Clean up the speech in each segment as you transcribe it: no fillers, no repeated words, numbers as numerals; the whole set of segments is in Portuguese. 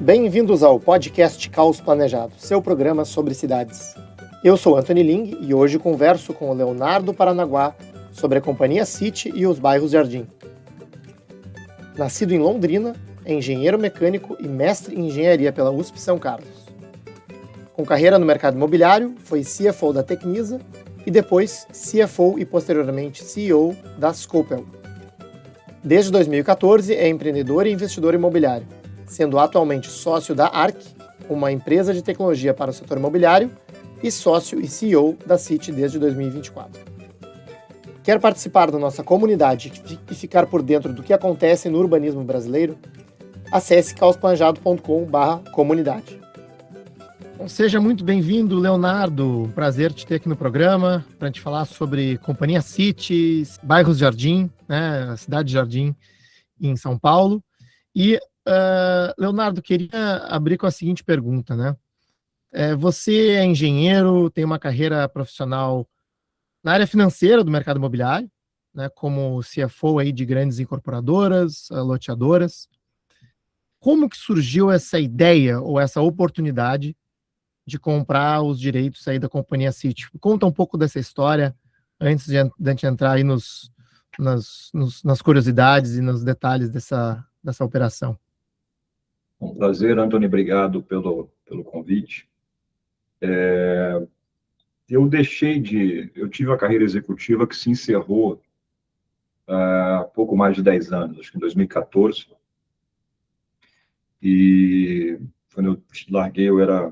Bem-vindos ao podcast Caos Planejado, seu programa sobre cidades. Eu sou Anthony Ling e hoje converso com o Leonardo Paranaguá sobre a Companhia City e os bairros Jardim. Nascido em Londrina, é engenheiro mecânico e mestre em engenharia pela USP São Carlos. Com carreira no mercado imobiliário, foi CFO da Tecnisa e depois CFO e posteriormente CEO da Scopel. Desde 2014 é empreendedor e investidor imobiliário, sendo atualmente sócio da ARC, uma empresa de tecnologia para o setor imobiliário, e sócio e CEO da City desde 2024. Quer participar da nossa comunidade e ficar por dentro do que acontece no urbanismo brasileiro? Acesse caosplanejado.com/comunidade. Seja muito bem-vindo, Leonardo. Prazer te ter aqui no programa para a gente falar sobre Companhia City, bairros Jardim, né, a cidade de Jardim em São Paulo. E, Leonardo, queria abrir com a seguinte pergunta, né? Você é engenheiro, tem uma carreira profissional na área financeira do mercado imobiliário, né, como CFO aí de grandes incorporadoras, loteadoras. Como que surgiu essa ideia ou essa oportunidade de comprar os direitos aí da Companhia City? Conta um pouco dessa história antes de a gente entrar aí nas curiosidades e nos detalhes dessa operação. Um prazer, Antônio, obrigado pelo convite. Eu tive uma carreira executiva que se encerrou há pouco mais de 10 anos, acho que em 2014. E quando eu larguei, eu era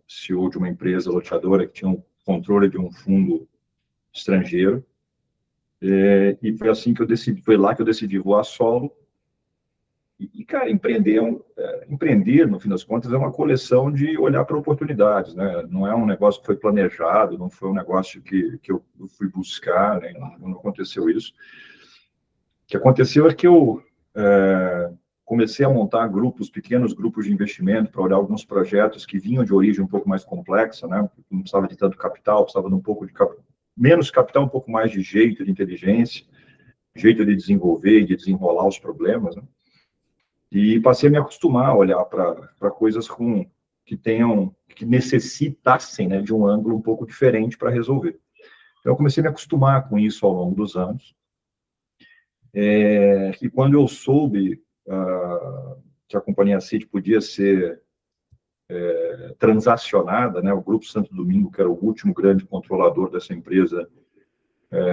CEO de uma empresa loteadora que tinha um controle de um fundo estrangeiro. E foi assim que eu decidi, foi lá que eu decidi voar solo. Cara, empreender, no fim das contas, é uma coleção de olhar para oportunidades, né? Não é um negócio que foi planejado, não foi um negócio que eu fui buscar, né? Não aconteceu isso. O que aconteceu é que eu comecei a montar pequenos grupos de investimento para olhar alguns projetos que vinham de origem um pouco mais complexa, né? Não precisava de tanto capital, precisava de um pouco de menos capital, um pouco mais de jeito, de inteligência, jeito de desenvolver e de desenrolar os problemas, né? E passei a me acostumar a olhar para coisas que necessitassem, né, de um ângulo um pouco diferente para resolver. Então, eu comecei a me acostumar com isso ao longo dos anos. E quando eu soube que a Companhia City podia ser transacionada, né, o Grupo Santo Domingo, que era o último grande controlador dessa empresa,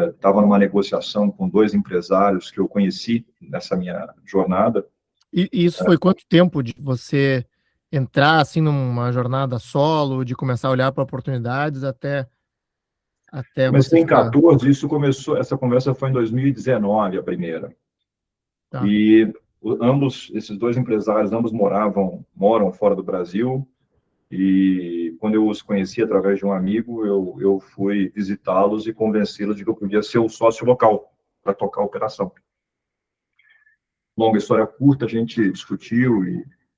estava numa negociação com dois empresários que eu conheci nessa minha jornada. E isso foi quanto tempo de você entrar assim numa jornada solo, de começar a olhar para oportunidades até Comecei você em 14, essa conversa foi em 2019, a primeira. Tá. E esses dois empresários, ambos moram fora do Brasil, e quando eu os conheci através de um amigo, eu fui visitá-los e convencê-los de que eu podia ser o sócio local para tocar a operação. Longa história curta, a gente discutiu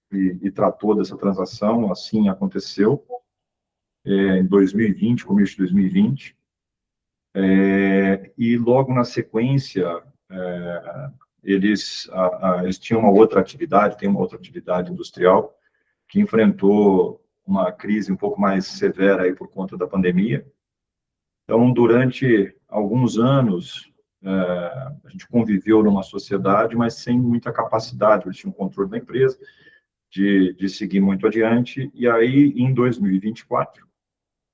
e tratou dessa transação, assim aconteceu, em 2020, começo de 2020. E logo na sequência, eles tinham têm uma outra atividade industrial que enfrentou uma crise um pouco mais severa aí por conta da pandemia. Então, durante alguns anos, a gente conviveu numa sociedade, mas sem muita capacidade, eles tinham controle da empresa, de seguir muito adiante. E aí, em 2024,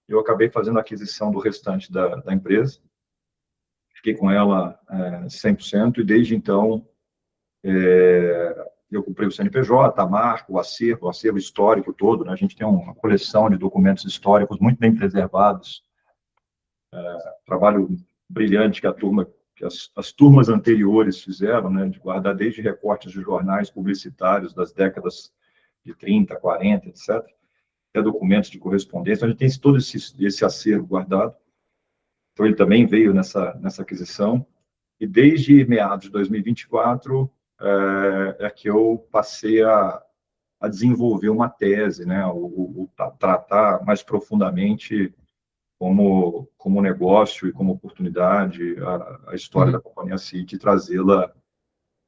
eu acabei fazendo a aquisição do restante da empresa. Fiquei com ela 100%, e desde então eu comprei o CNPJ, a marca, o acervo histórico todo, né? A gente tem uma coleção de documentos históricos muito bem preservados. Trabalho brilhante que as turmas anteriores fizeram, né? De guardar desde recortes de jornais publicitários das décadas de 30, 40, etc., até documentos de correspondência. Então, a gente tem todo esse acervo guardado. Então, ele também veio nessa aquisição. E desde meados de 2024 é que eu passei a desenvolver uma tese, né? Tratar mais profundamente como negócio e como oportunidade a história da Companhia City e trazê-la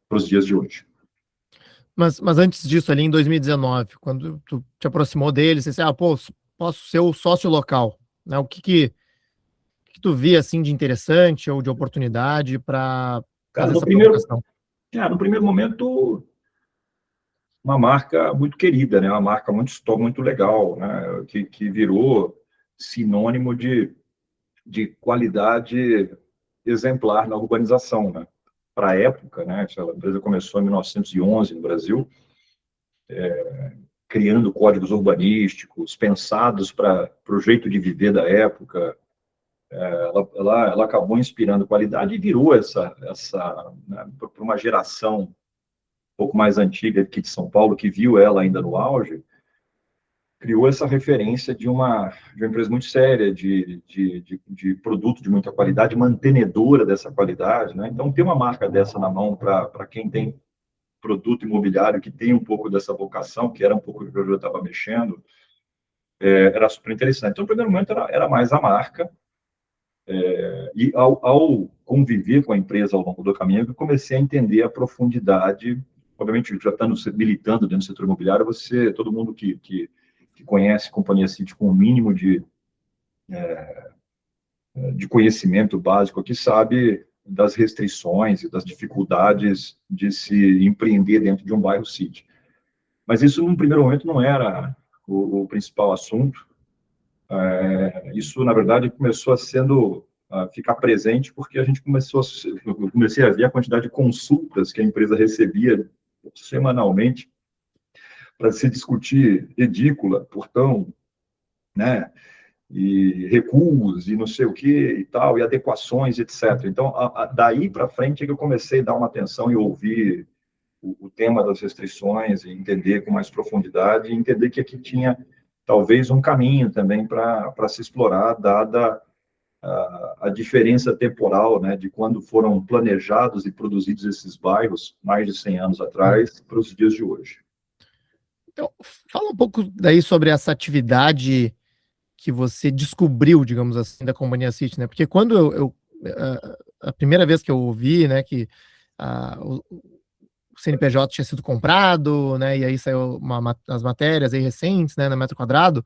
para os dias de hoje. Mas antes disso, ali em 2019, quando tu te aproximou deles, você disse, pô, posso ser o sócio local, né? O que tu via, assim, de interessante ou de oportunidade para Cara, fazer essa provocação? no primeiro momento, uma marca muito querida, né? Uma marca muito legal, né? Que virou sinônimo de qualidade exemplar na urbanização, né? Para a época, né? A empresa começou em 1911 no Brasil, criando códigos urbanísticos pensados para o jeito de viver da época. Ela acabou inspirando qualidade e virou né, para uma geração um pouco mais antiga aqui de São Paulo, que viu ela ainda no auge, criou essa referência de uma empresa muito séria, de produto de muita qualidade, mantenedora dessa qualidade, né? Então, ter uma marca dessa na mão para quem tem produto imobiliário que tem um pouco dessa vocação, que era um pouco o que eu já estava mexendo, era super interessante. Então, no primeiro momento, era mais a marca, e ao conviver com a empresa ao longo do caminho, eu comecei a entender a profundidade. Obviamente, já estando militando dentro do setor imobiliário, todo mundo que conhece a Companhia City com o mínimo de conhecimento básico aqui sabe das restrições e das dificuldades de se empreender dentro de um bairro City. Mas isso, num primeiro momento, não era o principal assunto. Isso, na verdade, começou a ficar presente porque eu comecei a ver a quantidade de consultas que a empresa recebia semanalmente para se discutir edícula, portão, né, e recuos, e não sei o que e tal, e adequações, etc. Então, daí para frente é que eu comecei a dar uma atenção e ouvir o tema das restrições, e entender com mais profundidade, e entender que aqui tinha talvez um caminho também para se explorar, dada a diferença temporal, né, de quando foram planejados e produzidos esses bairros, mais de 100 anos atrás, para os dias de hoje. Então, fala um pouco daí sobre essa atividade que você descobriu, digamos assim, da Companhia City, né? Porque quando a primeira vez que eu ouvi, né, que o CNPJ tinha sido comprado, né, e aí saiu as matérias aí recentes, né, no metro quadrado,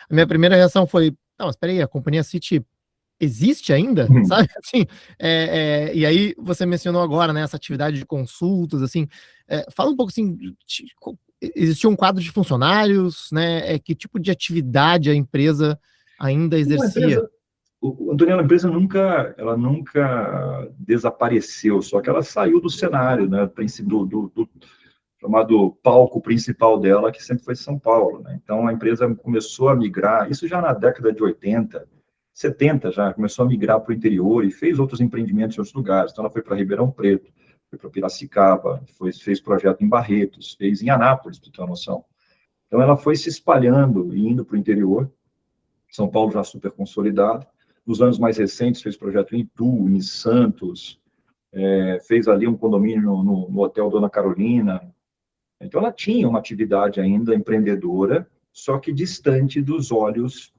a minha primeira reação foi, não, mas espera aí, a Companhia City existe ainda, sabe, assim, e aí você mencionou agora, né, essa atividade de consultas, assim, fala um pouco, assim, existia um quadro de funcionários, né, que tipo de atividade a empresa ainda exercia? Antoniano, a empresa ela nunca desapareceu, só que ela saiu do cenário, né, do chamado palco principal dela, que sempre foi São Paulo, né? Então, a empresa começou a migrar, isso já na década de 80, 70 já, começou a migrar para o interior e fez outros empreendimentos em outros lugares. Então, ela foi para Ribeirão Preto, foi para Piracicaba, fez projeto em Barretos, fez em Anápolis, para ter uma noção. Então, ela foi se espalhando e indo para o interior, São Paulo já super consolidado. Nos anos mais recentes, fez projeto em Itu, em Santos, fez ali um condomínio no Hotel Dona Carolina. Então, ela tinha uma atividade ainda empreendedora, só que distante dos olhos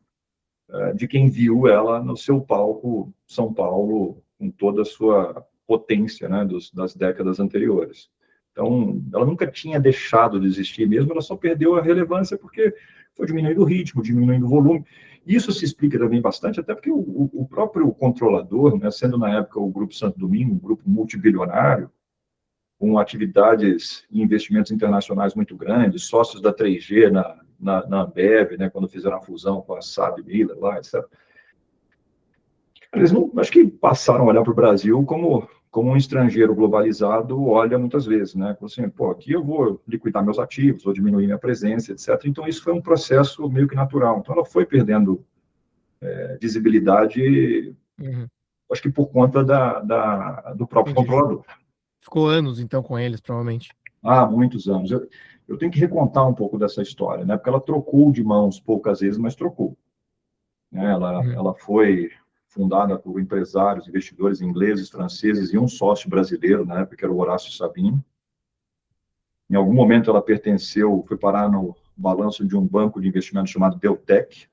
de quem viu ela no seu palco São Paulo, com toda a sua potência, né, das décadas anteriores. Então, ela nunca tinha deixado de existir mesmo, ela só perdeu a relevância porque foi diminuindo o ritmo, diminuindo o volume. Isso se explica também bastante, até porque o próprio controlador, né, sendo na época o Grupo Santo Domingo, um grupo multibilionário, com atividades e investimentos internacionais muito grandes, sócios da 3G na Ambev, né, quando fizeram a fusão com a SAB Miller lá, etc. Eles não, acho que passaram a olhar para o Brasil como um estrangeiro globalizado olha muitas vezes, né? Assim, pô, aqui eu vou liquidar meus ativos, vou diminuir minha presença, etc. Então, isso foi um processo meio que natural. Então, ela foi perdendo visibilidade, Uhum. acho que por conta do próprio Entendi. controlador. Ficou anos, então, com eles, provavelmente. Há muitos anos. Eu tenho que recontar um pouco dessa história, né? Porque ela trocou de mãos poucas vezes, mas trocou. Né? Uhum. Ela foi fundada por empresários, investidores ingleses, franceses e um sócio brasileiro, na época, que era o Horácio Sabino. Em algum momento ela foi parar no balanço de um banco de investimento chamado Deutec.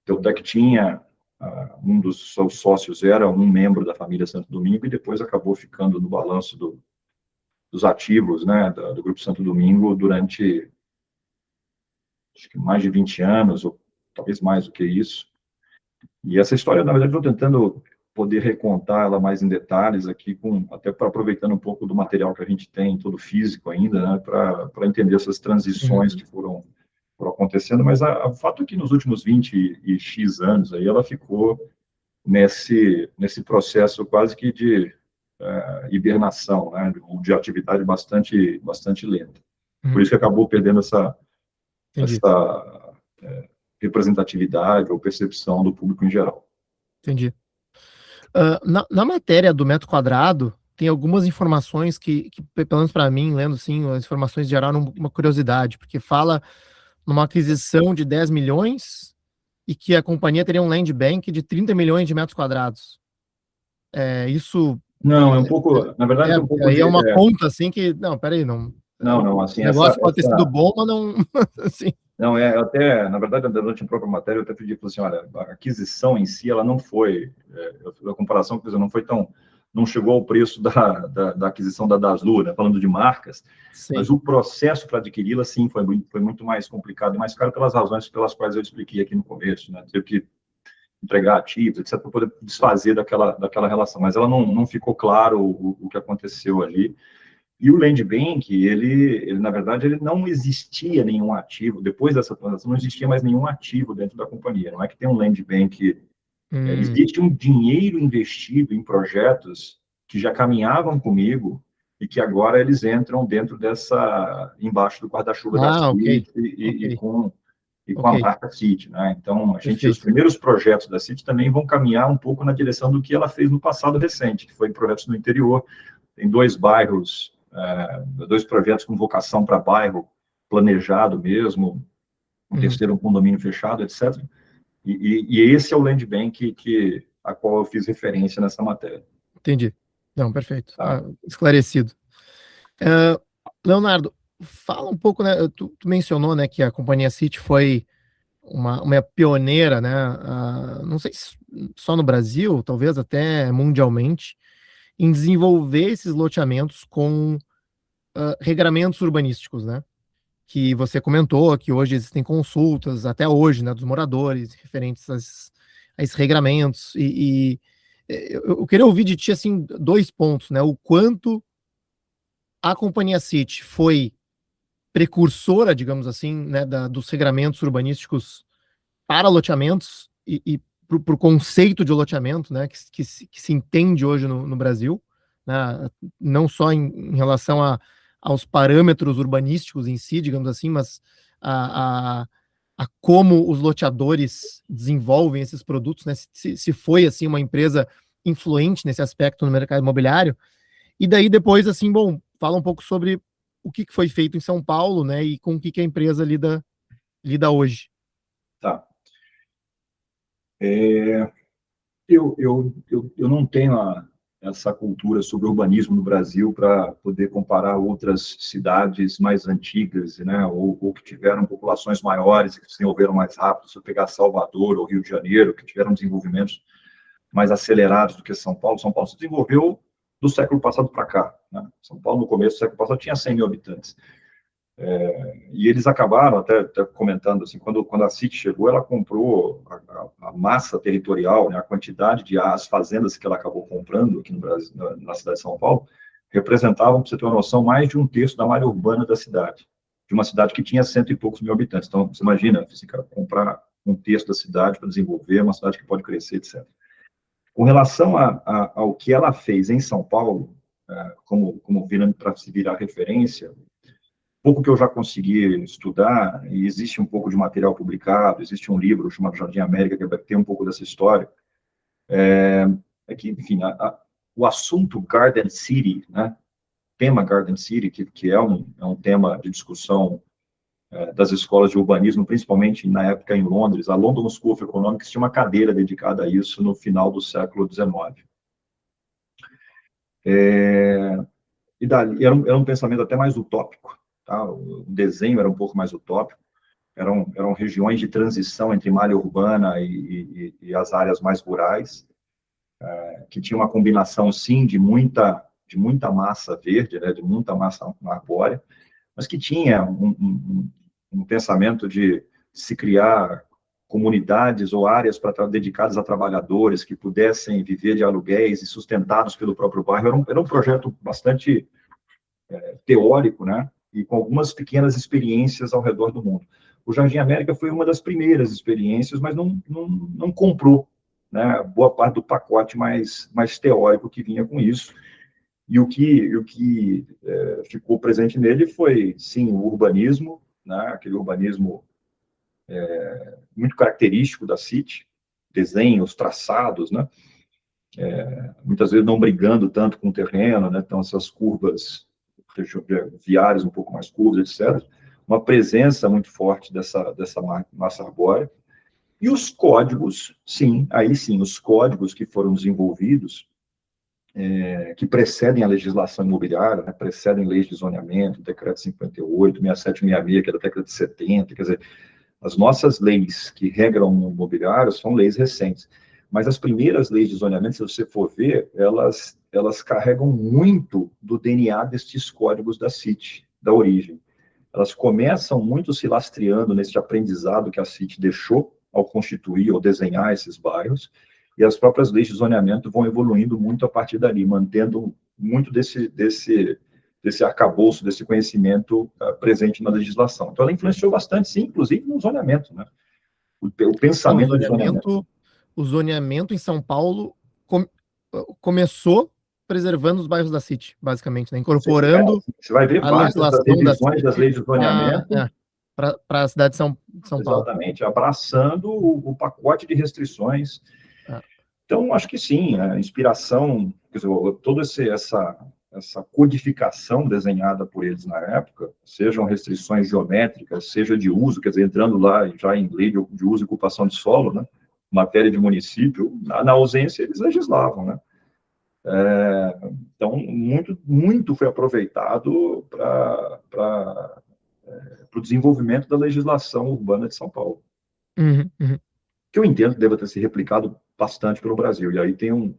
Deutec tinha, um dos seus sócios era um membro da família Santo Domingo e depois acabou ficando no balanço do dos ativos, né, do Grupo Santo Domingo durante, acho que mais de 20 anos, ou talvez mais do que isso. E essa história, na verdade, eu estou tentando poder recontar ela mais em detalhes aqui, até para aproveitando um pouco do material que a gente tem, todo físico ainda, né, para entender essas transições que foram acontecendo, mas o fato é que nos últimos 20 e X anos, aí, ela ficou nesse processo quase que de hibernação, né, de atividade bastante lenta. Por isso que acabou perdendo essa representatividade ou percepção do público em geral. Entendi. Na matéria do metro quadrado, tem algumas informações que pelo menos para mim, lendo assim, as informações geraram uma curiosidade, porque fala numa aquisição de 10 milhões e que a companhia teria um land bank de 30 milhões de metros quadrados. Isso... Não, é um pouco, na verdade, é um pouco aí é uma conta assim que... Não, peraí, não... Não, assim, o negócio pode ter sido bom, mas não... assim. Não, até, na verdade, durante a própria matéria, eu até pedi, assim, olha, a aquisição em si, ela não foi, a comparação, quer dizer, não chegou ao preço da aquisição da Daslu, né, falando de marcas, Sim. Mas o processo para adquiri-la, sim, foi muito mais complicado e mais caro pelas razões pelas quais eu expliquei aqui no começo, né, teve que entregar ativos, etc., para poder desfazer daquela relação, mas ela não ficou claro o que aconteceu ali. E o Land Bank, ele, na verdade, ele não existia nenhum ativo, depois dessa transação, não existia mais nenhum ativo dentro da companhia. Não é que tem um Land Bank, existe um dinheiro investido em projetos que já caminhavam comigo e que agora eles entram dentro embaixo do guarda-chuva da City e com a marca City, né? Então, os primeiros projetos da City também vão caminhar um pouco na direção do que ela fez no passado recente, que foi em projetos no interior. Tem 2 bairros, 2 projetos com vocação para bairro, planejado mesmo, um terceiro um condomínio fechado, etc. E esse é o Land Bank a qual eu fiz referência nessa matéria. Entendi. Não, perfeito. Tá. Esclarecido. Leonardo, fala um pouco, né? Tu mencionou, né, que a companhia City foi uma pioneira, né? Não sei se só no Brasil, talvez até mundialmente, em desenvolver esses loteamentos com regramentos urbanísticos, né? Que você comentou que hoje existem consultas, até hoje, né, dos moradores, referentes a esses regramentos. Eu queria ouvir de ti, assim, 2 pontos, né? O quanto a companhia City foi precursora, digamos assim, né, dos regramentos urbanísticos para loteamentos e para o conceito de loteamento, né, que se entende hoje no Brasil, né, não só em relação aos parâmetros urbanísticos em si, digamos assim, mas a como os loteadores desenvolvem esses produtos, né, se foi assim uma empresa influente nesse aspecto no mercado imobiliário. E daí depois, assim, bom, fala um pouco sobre o que foi feito em São Paulo, né, e com o que a empresa lida hoje. Tá. Eu não tenho essa cultura sobre urbanismo no Brasil para poder comparar outras cidades mais antigas, né, ou que tiveram populações maiores, que se desenvolveram mais rápido. Se eu pegar Salvador ou Rio de Janeiro, que tiveram desenvolvimentos mais acelerados do que São Paulo se desenvolveu do século passado para cá, né? São Paulo, no começo do século passado, tinha 100 mil habitantes. E eles acabaram, até comentando, assim, quando a City chegou, ela comprou a massa territorial, né, a quantidade de as fazendas que ela acabou comprando aqui no Brasil, na cidade de São Paulo, representavam, para você ter uma noção, mais de 1/3 da malha urbana da cidade, de uma cidade que tinha 100 e poucos mil habitantes. Então, você imagina, assim, cara, comprar 1/3 da cidade para desenvolver uma cidade que pode crescer, etc. Com relação ao que ela fez em São Paulo, como virando para se virar referência, pouco que eu já consegui estudar, e existe um pouco de material publicado, existe um livro chamado Jardim América, que vai ter um pouco dessa história, que, enfim, o assunto Garden City, né, tema Garden City, que é um tema de discussão das escolas de urbanismo, principalmente na época em Londres. A London School of Economics tinha uma cadeira dedicada a isso no final do século XIX. E dali, era um pensamento até mais utópico, tá? O desenho era um pouco mais utópico, eram regiões de transição entre malha urbana e as áreas mais rurais, que tinha uma combinação, sim, de muita de muita massa verde, né, de muita massa arbórea, mas que tinha um pensamento de se criar comunidades ou áreas dedicadas a trabalhadores que pudessem viver de aluguéis e sustentados pelo próprio bairro. Era um projeto bastante teórico, né? E com algumas pequenas experiências ao redor do mundo. O Jardim América foi uma das primeiras experiências, mas não comprou, né, boa parte do pacote mais teórico que vinha com isso. E o que ficou presente nele foi, sim, o urbanismo, né, aquele urbanismo muito característico da City, desenhos, traçados, né, muitas vezes não brigando tanto com o terreno, né, então essas curvas viárias um pouco mais curvas, etc. Uma presença muito forte dessa massa arbórea. E os códigos, sim, aí sim, os códigos que foram desenvolvidos, que precedem a legislação imobiliária, né, precedem leis de zoneamento, decreto 58, 6766, que é da década de 70, quer dizer, as nossas leis que regram o imobiliário são leis recentes. Mas as primeiras leis de zoneamento, se você for ver, elas carregam muito do DNA destes códigos da City, da origem. Elas começam muito se lastreando nesse aprendizado que a City deixou ao constituir ou desenhar esses bairros, e as próprias leis de zoneamento vão evoluindo muito a partir dali, mantendo muito desse arcabouço, desse conhecimento presente na legislação. Então, ela influenciou bastante, sim, inclusive no zoneamento, né? O pensamento de zoneamento. O zoneamento em São Paulo começou preservando os bairros da City, basicamente, né? Incorporando você vai ver a várias legislação revisões das leis de zoneamento para a cidade de São Paulo. Exatamente, abraçando o pacote de restrições. Então, acho que sim, a inspiração, quer dizer, toda essa codificação desenhada por eles na época, sejam restrições geométricas, seja de uso, quer dizer, entrando lá já em lei de uso e ocupação de solo, né, matéria de município, na ausência eles legislavam, né. Então, muito foi aproveitado para o desenvolvimento da legislação urbana de São Paulo. Que eu entendo que deva ter se replicado bastante pelo Brasil. E aí tem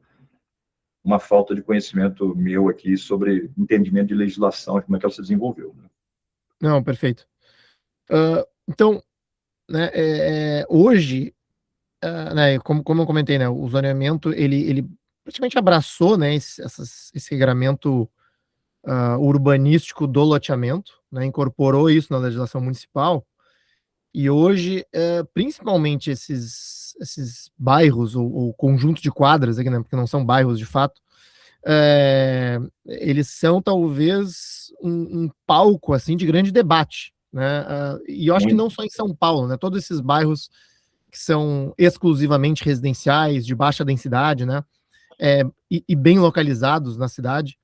uma falta de conhecimento meu aqui sobre entendimento de legislação e como é que ela se desenvolveu. Né? Não, perfeito. Então, né, hoje, né, como eu comentei, né, o zoneamento, ele praticamente abraçou, né, esse regramento urbanístico do loteamento, né, incorporou isso na legislação municipal, e hoje, principalmente esses bairros ou conjunto de quadras, aqui, né, porque não são bairros de fato, eles são talvez um palco assim de grande debate, né? E eu acho que não só em São Paulo, né? Todos esses bairros que são exclusivamente residenciais, de baixa densidade, né? E bem localizados na cidade,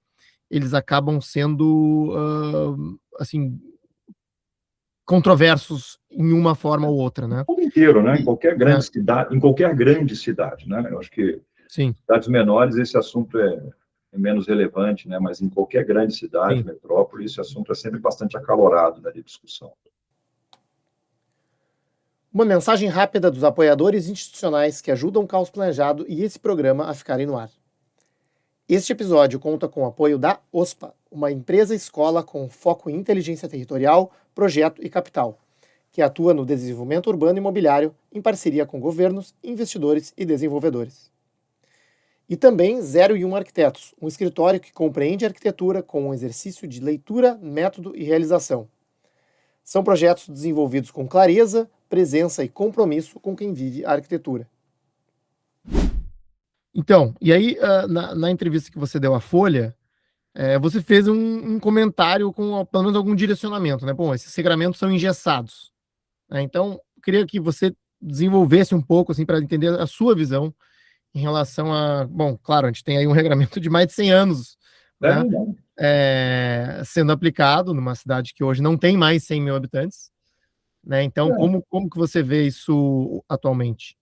eles acabam sendo assim controversos em uma forma ou outra, né? O mundo inteiro, né? Em qualquer grande cidade, né? Eu acho que sim. Cidades menores esse assunto é menos relevante, né? Mas em qualquer grande cidade, sim, metrópole, esse assunto é sempre bastante acalorado, né, de discussão. Uma mensagem rápida dos apoiadores institucionais que ajudam o Caos Planejado e esse programa a ficarem no ar. Este episódio conta com o apoio da OSPA, uma empresa-escola com foco em inteligência territorial, projeto e capital, que atua no desenvolvimento urbano e imobiliário em parceria com governos, investidores e desenvolvedores. E também 01 Arquitetos, um escritório que compreende a arquitetura com um exercício de leitura, método e realização. São projetos desenvolvidos com clareza, presença e compromisso com quem vive a arquitetura. Então, e aí, na entrevista que você deu à Folha, você fez um comentário com pelo menos algum direcionamento, né? Bom, esses regramentos são engessados. Então, eu queria que você desenvolvesse um pouco, assim, para entender a sua visão em relação a... Bom, claro, a gente tem aí um regramento de mais de 100 anos, né, sendo aplicado numa cidade que hoje não tem mais 100 mil habitantes, né? Então, como que você vê isso atualmente?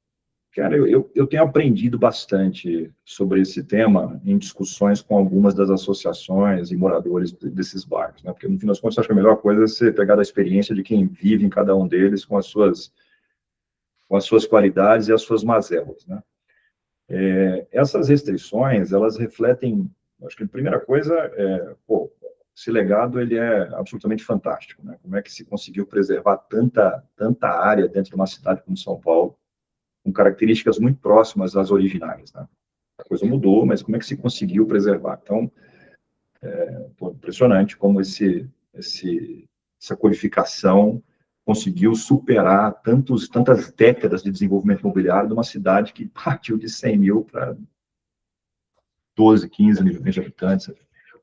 Cara, eu tenho aprendido bastante sobre esse tema em discussões com algumas das associações e moradores desses bairros, né? Porque, no fim das contas, acho que a melhor coisa é você pegar a experiência de quem vive em cada um deles com as suas qualidades e as suas mazelas, né? Essas restrições, elas refletem Acho que a primeira coisa esse legado ele é absolutamente fantástico, né? Como é que se conseguiu preservar tanta área dentro de uma cidade como São Paulo, com características muito próximas às originais, né? A coisa mudou, mas como é que se conseguiu preservar? Então, impressionante como essa codificação conseguiu superar tantas décadas de desenvolvimento imobiliário de uma cidade que partiu de 100 mil para 12, 15 milhões de habitantes,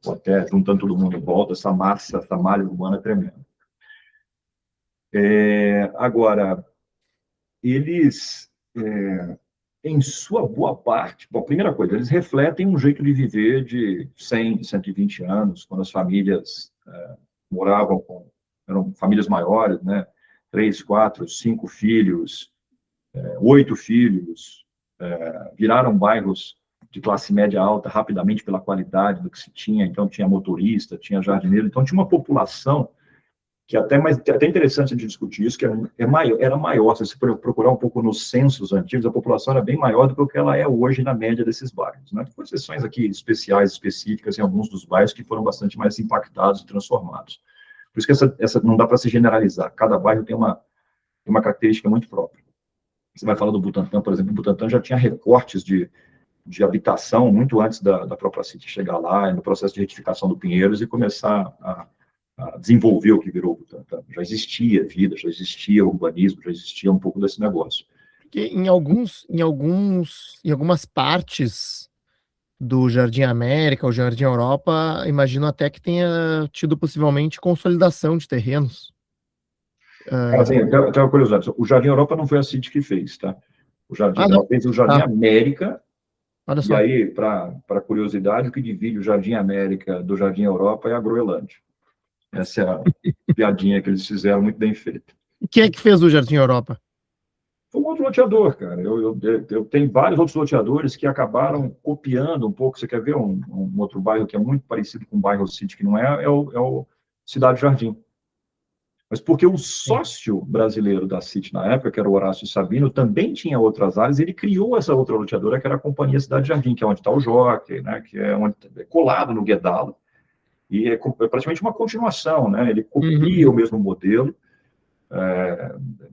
ou até juntando todo mundo em volta, essa malha urbana tremenda. Agora, eles, em sua boa parte, bom, primeira coisa, eles refletem um jeito de viver de 100, 120 anos, quando as famílias moravam eram famílias maiores, né? 3, 4, 5 filhos, 8 filhos, viraram bairros de classe média alta rapidamente pela qualidade do que se tinha, então tinha motorista, tinha jardineiro, então tinha uma população que até interessante de discutir isso, que era maior, se você procurar um pouco nos censos antigos, a população era bem maior do que o que ela é hoje na média desses bairros, né? Com exceções aqui específicas em alguns dos bairros que foram bastante mais impactados e transformados. Por isso que essa não dá para se generalizar, cada bairro tem uma característica muito própria. Você vai falar do Butantã, por exemplo, o Butantã já tinha recortes de habitação muito antes da própria City chegar lá, no processo de retificação do Pinheiros e começar a desenvolver o que virou o Butantã. Já existia vida, já existia urbanismo, já existia um pouco desse negócio. Porque em algumas partes do Jardim América ou Jardim Europa, imagino até que tenha tido possivelmente consolidação de terrenos. Assim, tem uma curiosidade, o Jardim Europa não foi a City que fez, tá? Ela fez o Jardim América. Olha só. E aí, para curiosidade, o que divide o Jardim América do Jardim Europa é a Groenlândia. Essa é a piadinha que eles fizeram, muito bem feita. E quem é que fez o Jardim Europa? Foi um outro loteador, cara. Eu tenho vários outros loteadores que acabaram copiando um pouco. Você quer ver um outro bairro que é muito parecido com o bairro City, que não é o Cidade Jardim. Mas porque o sócio brasileiro da City na época, que era o Horácio Sabino, também tinha outras áreas, ele criou essa outra loteadora, que era a Companhia Cidade Jardim, que é onde está o Jockey, né, que é colado no Guedala, e é praticamente uma continuação, né, ele copia o mesmo modelo,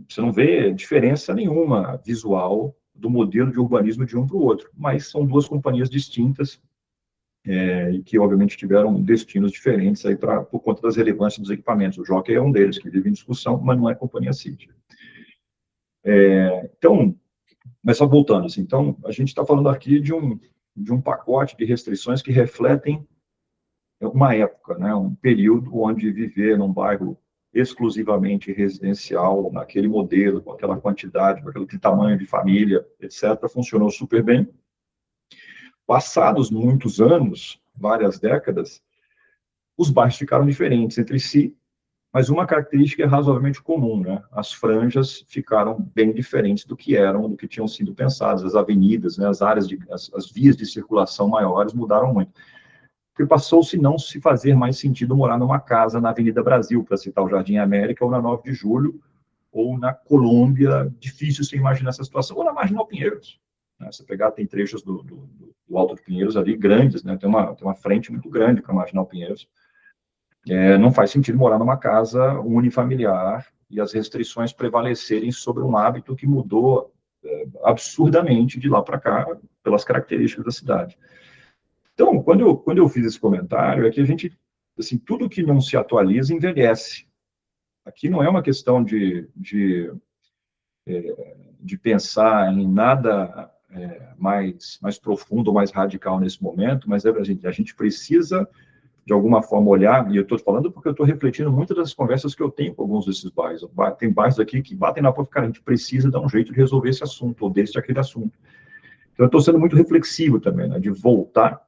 você não vê diferença nenhuma visual do modelo de urbanismo de um para o outro, mas são duas companhias distintas, e que, obviamente, tiveram destinos diferentes aí por conta das relevâncias dos equipamentos. O Jockey é um deles, que vive em discussão, mas não é a Companhia City. Então, mas só voltando, assim, então, a gente está falando aqui de um pacote de restrições que refletem uma época, né, um período onde viver num bairro exclusivamente residencial, naquele modelo, com aquela quantidade, com aquele tamanho de família, etc., funcionou super bem. Passados muitos anos, várias décadas, os bairros ficaram diferentes entre si, mas uma característica é razoavelmente comum, né? As franjas ficaram bem diferentes do que tinham sido pensadas, as avenidas, né? As vias de circulação maiores mudaram muito. Porque passou-se não se fazer mais sentido morar numa casa na Avenida Brasil, para citar o Jardim América, ou na 9 de Julho, ou na Colômbia, difícil você imaginar essa situação, ou na Marginal Pinheiros. Você pegar, tem trechos do Alto de Pinheiros ali, grandes, né? Tem uma frente muito grande para a Marginal Pinheiros. Não faz sentido morar numa casa unifamiliar e as restrições prevalecerem sobre um hábito que mudou absurdamente de lá para cá, pelas características da cidade. Então, quando eu fiz esse comentário, é que a gente, assim, tudo que não se atualiza envelhece. Aqui não é uma questão de pensar em nada mais profundo ou mais radical nesse momento, mas a gente precisa, de alguma forma, olhar, e eu estou falando porque eu estou refletindo muitas das conversas que eu tenho com alguns desses bairros. Tem bairros aqui que batem na porta, cara, a gente precisa dar um jeito de resolver esse assunto, ou desse aquele assunto. Então, eu estou sendo muito reflexivo também, né, de voltar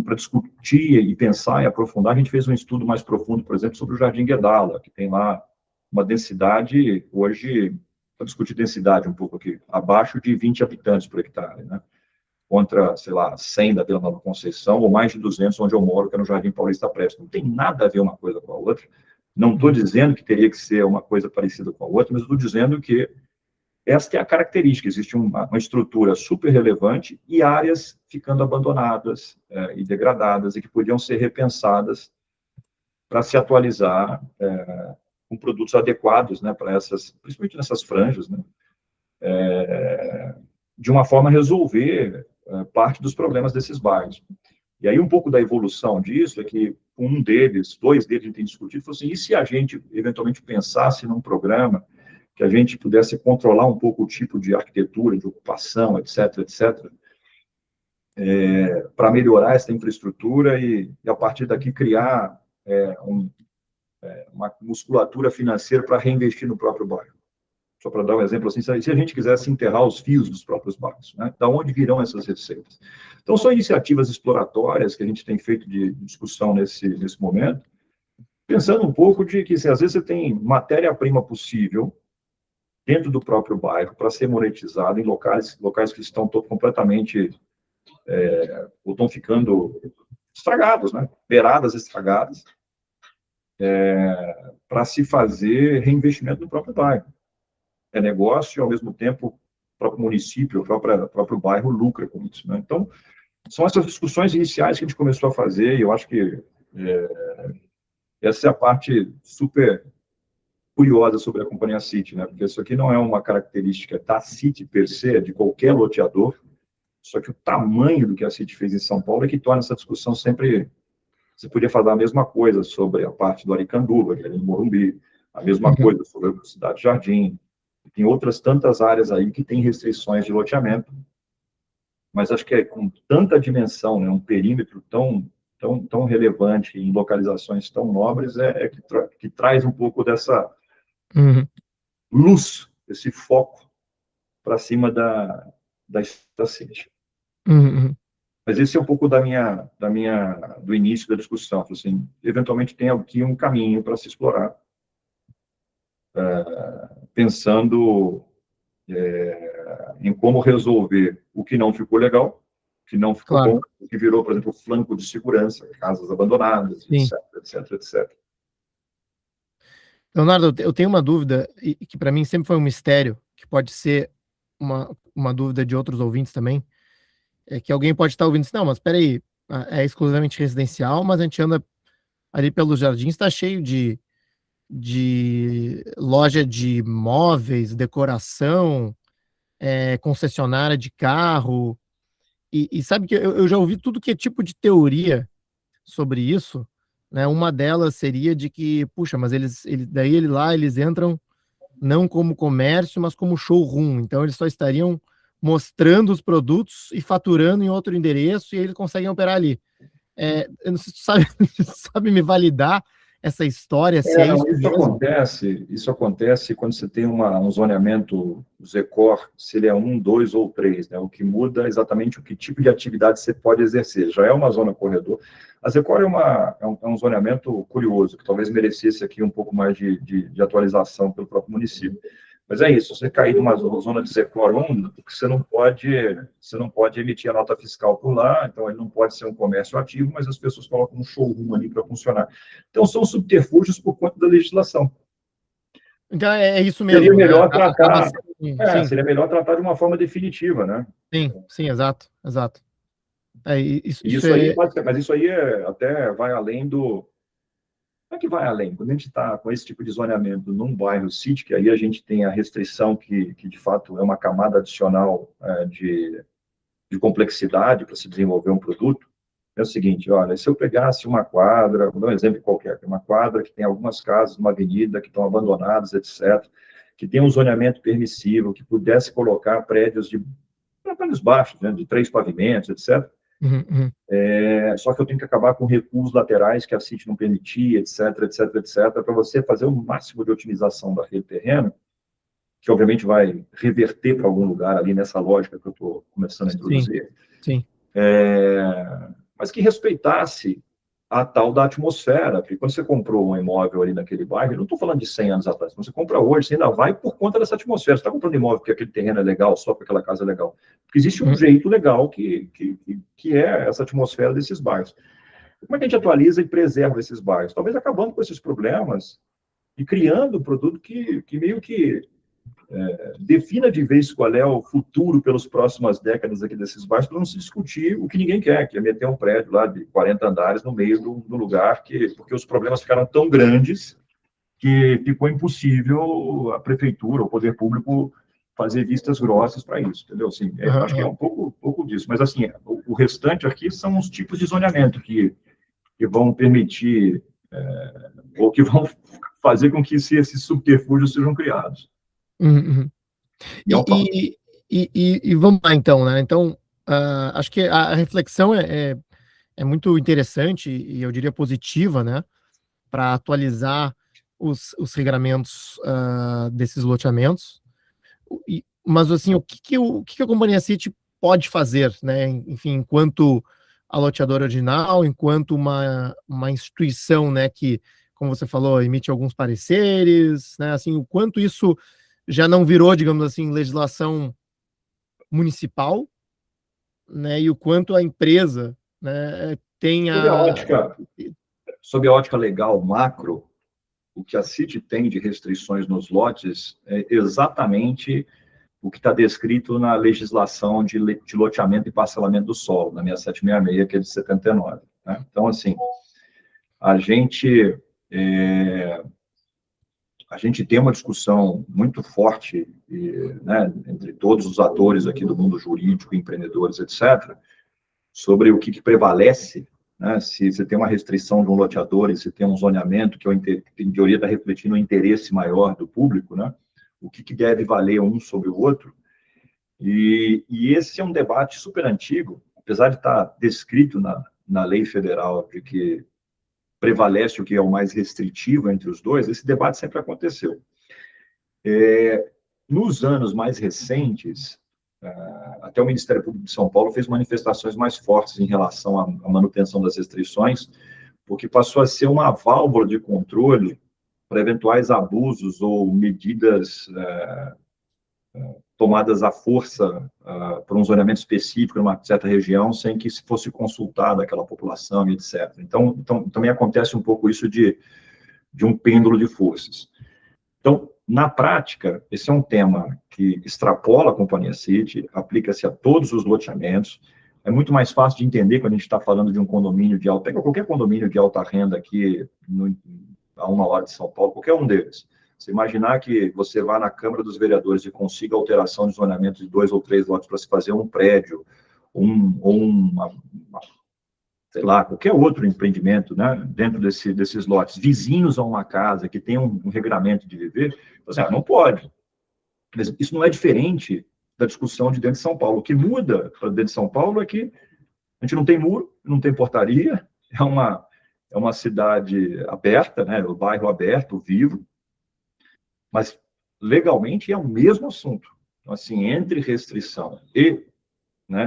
para discutir e pensar e aprofundar. A gente fez um estudo mais profundo, por exemplo, sobre o Jardim Guedala, que tem lá uma densidade, hoje, para discutir densidade um pouco aqui, abaixo de 20 habitantes por hectare, né? Contra, sei lá, 100 da Vila Nova Conceição, ou mais de 200 onde eu moro, que é no Jardim Paulista Prestes. Não tem nada a ver uma coisa com a outra. Não estou dizendo que teria que ser uma coisa parecida com a outra, mas estou dizendo que esta é a característica, existe uma estrutura super relevante e áreas ficando abandonadas e degradadas e que podiam ser repensadas para se atualizar com produtos adequados, né, para essas, principalmente nessas franjas, né, de uma forma a resolver parte dos problemas desses bairros. E aí um pouco da evolução disso é que dois deles a gente tem discutido, falou assim, e se a gente eventualmente pensasse num programa que a gente pudesse controlar um pouco o tipo de arquitetura, de ocupação, etc., etc., para melhorar essa infraestrutura e a partir daqui criar uma musculatura financeira para reinvestir no próprio bairro. Só para dar um exemplo assim, se a gente quisesse enterrar os fios dos próprios bairros, né? Da onde virão essas receitas? Então, são iniciativas exploratórias que a gente tem feito de discussão nesse momento, pensando um pouco de que, assim, às vezes, você tem matéria-prima possível dentro do próprio bairro para ser monetizado em locais que estão completamente ou estão ficando estragados, né? Beiradas estragadas, para se fazer reinvestimento no próprio bairro. É negócio e, ao mesmo tempo, o próprio município, o próprio bairro lucra com isso, né? Então, são essas discussões iniciais que a gente começou a fazer e eu acho que essa é a parte super curiosa sobre a companhia City, né? Porque isso aqui não é uma característica da City per se, de qualquer loteador, só que o tamanho do que a City fez em São Paulo é que torna essa discussão sempre... Você podia falar a mesma coisa sobre a parte do Aricanduva, que é ali no Morumbi, a mesma coisa sobre a Cidade Jardim. Tem outras tantas áreas aí que têm restrições de loteamento, mas acho que é com tanta dimensão, né, um perímetro tão relevante em localizações tão nobres, que traz um pouco dessa luz, esse foco para cima da City. Mas esse é um pouco do início da discussão. Assim, eventualmente tem aqui um caminho para se explorar, pensando em como resolver o que não ficou legal, o que não ficou bom, o que virou, por exemplo, flanco de segurança, casas abandonadas, etc. Leonardo, eu tenho uma dúvida, e que para mim sempre foi um mistério, que pode ser uma dúvida de outros ouvintes também, é que alguém pode estar ouvindo assim, não, mas espera aí, é exclusivamente residencial, mas a gente anda ali pelos jardins, está cheio de loja de móveis, decoração, concessionária de carro, e sabe que eu já ouvi tudo que é tipo de teoria sobre isso, né? Uma delas seria de que, puxa, mas eles entram não como comércio, mas como showroom. Então eles só estariam mostrando os produtos e faturando em outro endereço e eles conseguem operar ali. Eu não sei se tu sabe, sabe me validar essa história, se é isso Não, mesmo? isso acontece quando você tem um zoneamento ZECOR, se ele é 1, 2 ou 3, né? O que muda é exatamente o que tipo de atividade você pode exercer. Já é uma zona corredor. A ZECOR é um zoneamento curioso, que talvez merecesse aqui um pouco mais de atualização pelo próprio município. Mas é isso, você cair numa zona de ZECOR 1, você não pode emitir a nota fiscal por lá, então ele não pode ser um comércio ativo, mas as pessoas colocam um showroom ali para funcionar. Então, são subterfúgios por conta da legislação. Então é isso Seria mesmo, né? melhor Acaba tratar, sendo, sim, seria melhor tratar de uma forma definitiva, né? sim, exato, exato. Isso Isso aí é. pode ser, mas isso aí até vai além do... Não é que vai além. Quando a gente está com esse tipo de zoneamento num bairro City, que aí a gente tem a restrição que de fato é uma camada adicional de complexidade para se desenvolver um produto, é o seguinte, olha, se eu pegasse uma quadra, vou dar um exemplo qualquer, uma quadra que tem algumas casas, uma avenida que estão abandonadas, etc., que tem um zoneamento permissivo, que pudesse colocar prédios baixos, né, de 3 pavimentos, etc., só que eu tenho que acabar com recuos laterais que a City não permitia, etc., para você fazer o máximo de otimização daquele terreno, que obviamente vai reverter para algum lugar ali nessa lógica que eu estou começando a Sim, introduzir, sim. Mas que respeitasse a tal da atmosfera, porque quando você comprou um imóvel ali naquele bairro, eu não estou falando de 100 anos atrás, quando você compra hoje, você ainda vai por conta dessa atmosfera, você está comprando imóvel porque aquele terreno é legal, só porque aquela casa é legal, porque existe um jeito legal que é essa atmosfera desses bairros. Como é que a gente atualiza e preserva esses bairros? Talvez acabando com esses problemas e criando um produto que meio que defina de vez qual é o futuro pelas próximas décadas aqui desses bairros, para não se discutir o que ninguém quer, que é meter um prédio lá de 40 andares no meio do lugar, porque os problemas ficaram tão grandes que ficou impossível a prefeitura, o poder público, fazer vistas grossas para isso, entendeu? Assim, acho que é um pouco disso, mas assim, o restante aqui são os tipos de zoneamento que vão permitir, ou que vão fazer com que esses subterfúgios sejam criados. Uhum. E vamos lá, então, né? Então, acho que a reflexão é muito interessante e eu diria positiva, né? Para atualizar os regramentos desses loteamentos. Mas, assim, o que a Companhia City pode fazer, né? Enfim, enquanto a loteadora original, enquanto uma instituição, né, que, como você falou, emite alguns pareceres, né? Assim, o quanto isso já não virou, digamos assim, legislação municipal, né? E o quanto a empresa, né, tem sob a ótica legal macro, o que a City tem de restrições nos lotes é exatamente o que está descrito na legislação de loteamento e parcelamento do solo, na 6766, que é de 79. Né? Então, assim, a gente tem uma discussão muito forte, né, entre todos os atores aqui do mundo jurídico, empreendedores, etc., sobre o que prevalece, né, se você tem uma restrição de um loteador e se tem um zoneamento que, em teoria, está refletindo o interesse maior do público, né, o que deve valer um sobre o outro. E esse é um debate super antigo, apesar de estar descrito na lei federal de que prevalece o que é o mais restritivo entre os dois, esse debate sempre aconteceu. Nos anos mais recentes, até o Ministério Público de São Paulo fez manifestações mais fortes em relação à manutenção das restrições, porque passou a ser uma válvula de controle para eventuais abusos ou medidas tomadas à força por um zoneamento específico em uma certa região, sem que se fosse consultada aquela população, etc. Então, também acontece um pouco isso de um pêndulo de forças. Então, na prática, esse é um tema que extrapola a Companhia City, aplica-se a todos os loteamentos. É muito mais fácil de entender quando a gente está falando de um condomínio de alta... Pega qualquer condomínio de alta renda aqui, a 1 hora de São Paulo, qualquer um deles. Você imaginar que você vá na Câmara dos Vereadores e consiga alteração de zoneamento de 2 ou 3 lotes para se fazer um prédio, sei lá, qualquer outro empreendimento, né, dentro desses lotes, vizinhos a uma casa que tem um regramento de viver, você, não pode. Mas isso não é diferente da discussão de dentro de São Paulo. O que muda para dentro de São Paulo é que a gente não tem muro, não tem portaria, é uma cidade aberta, né, o bairro aberto, vivo, mas legalmente é o mesmo assunto. Então, assim, entre restrição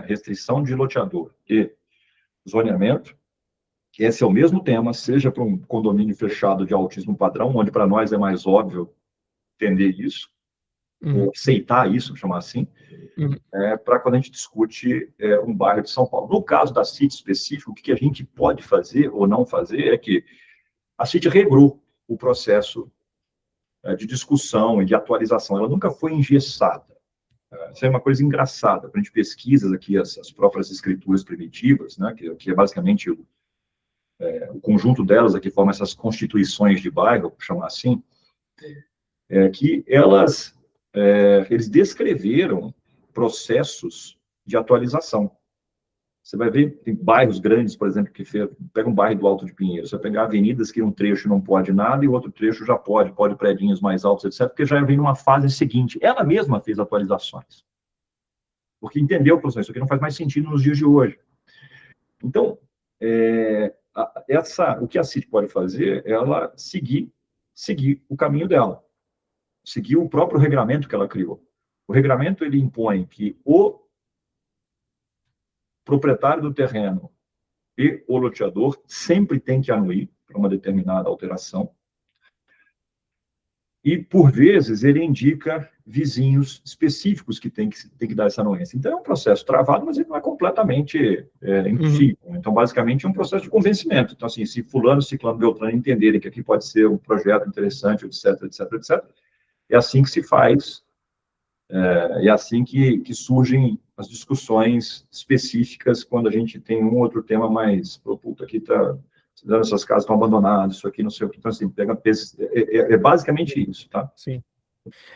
restrição de loteador e zoneamento, esse é o mesmo tema, seja para um condomínio fechado de altíssimo padrão, onde para nós é mais óbvio entender isso, ou aceitar isso, chamar assim, para quando a gente discute um bairro de São Paulo. No caso da City específico, o que a gente pode fazer ou não fazer é que a City regrou o processo de discussão e de atualização. Ela nunca foi engessada. Isso é uma coisa engraçada. Quando a gente pesquisa aqui as próprias escrituras primitivas, né, que é basicamente o conjunto delas aqui forma essas constituições de bairro, por chamar assim, que eles descreveram processos de atualização. Você vai ver, tem bairros grandes, por exemplo, pega um bairro do Alto de Pinheiros, você vai pegar avenidas que um trecho não pode nada e o outro trecho já pode predinhos mais altos, etc., porque já vem numa fase seguinte. Ela mesma fez atualizações, porque entendeu que isso aqui não faz mais sentido nos dias de hoje. Então, o que a City pode fazer é ela seguir o caminho dela, seguir o próprio regramento que ela criou. O regramento, ele impõe que o proprietário do terreno e o loteador sempre tem que anuir para uma determinada alteração. E, por vezes, ele indica vizinhos específicos que tem que dar essa anuência. Então, é um processo travado, mas ele não é completamente impossível. Então, basicamente, é um processo de convencimento. Então, assim, se fulano, ciclano, beltrano entenderem que aqui pode ser um projeto interessante, etc., etc., etc., é assim que se faz É assim que surgem as discussões específicas quando a gente tem um outro tema mais, puta, aqui está, essas casas estão abandonadas, isso aqui não sei o que, então assim, pega peso, é basicamente isso, tá? Sim.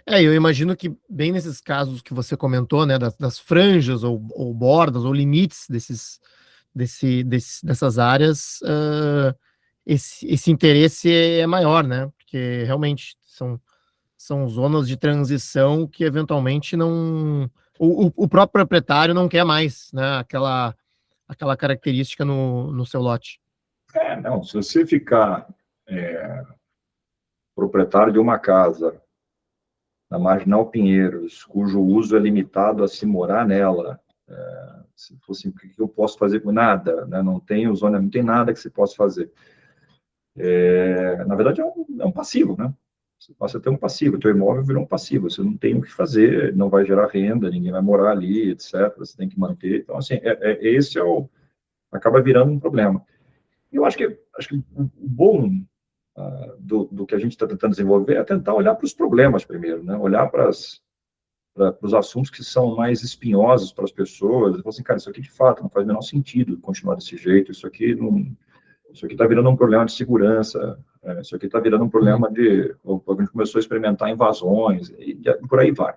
Eu imagino que bem nesses casos que você comentou, né, das franjas ou bordas ou limites dessas áreas, esse interesse é maior, né? Porque realmente são zonas de transição que eventualmente não. O próprio proprietário não quer mais, né? Aquela característica no seu lote. Não, se você ficar proprietário de uma casa na Marginal Pinheiros, cujo uso é limitado a se morar nela, se fosse, o que eu posso fazer com nada, né? Não tem zona, não tem nada que se possa fazer. Na verdade, é um passivo, né? Você passa a ter um passivo, o teu imóvel virou um passivo, você não tem o que fazer, não vai gerar renda, ninguém vai morar ali, etc. Você tem que manter. Então, assim, esse acaba virando um problema. E eu acho que o bom do que a gente está tentando desenvolver é tentar olhar para os problemas primeiro, né? Olhar para os assuntos que são mais espinhosos para as pessoas, e falar assim, cara, isso aqui de fato não faz o menor sentido continuar desse jeito, isso aqui está virando um problema de segurança, isso aqui está virando um problema a gente começou a experimentar invasões, e por aí vai.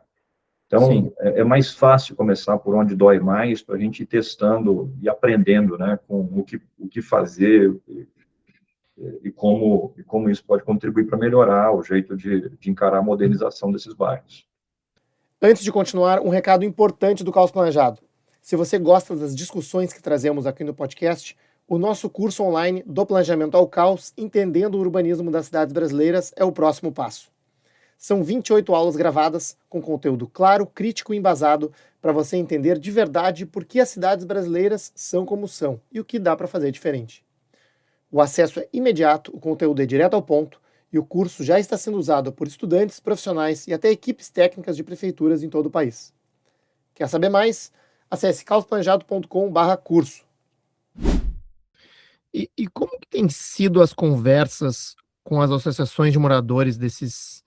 Então, é mais fácil começar por onde dói mais, para a gente ir testando e aprendendo, né, com o que fazer e como isso pode contribuir para melhorar o jeito de encarar a modernização desses bairros. Antes de continuar, um recado importante do Caos Planejado. Se você gosta das discussões que trazemos aqui no podcast, o nosso curso online do Planejamento ao Caos, Entendendo o Urbanismo das Cidades Brasileiras, é o próximo passo. São 28 aulas gravadas, com conteúdo claro, crítico e embasado, para você entender de verdade por que as cidades brasileiras são como são e o que dá para fazer diferente. O acesso é imediato, o conteúdo é direto ao ponto, e o curso já está sendo usado por estudantes, profissionais e até equipes técnicas de prefeituras em todo o país. Quer saber mais? Acesse caosplanejado.com/curso. E como que tem sido as conversas com as associações de moradores desses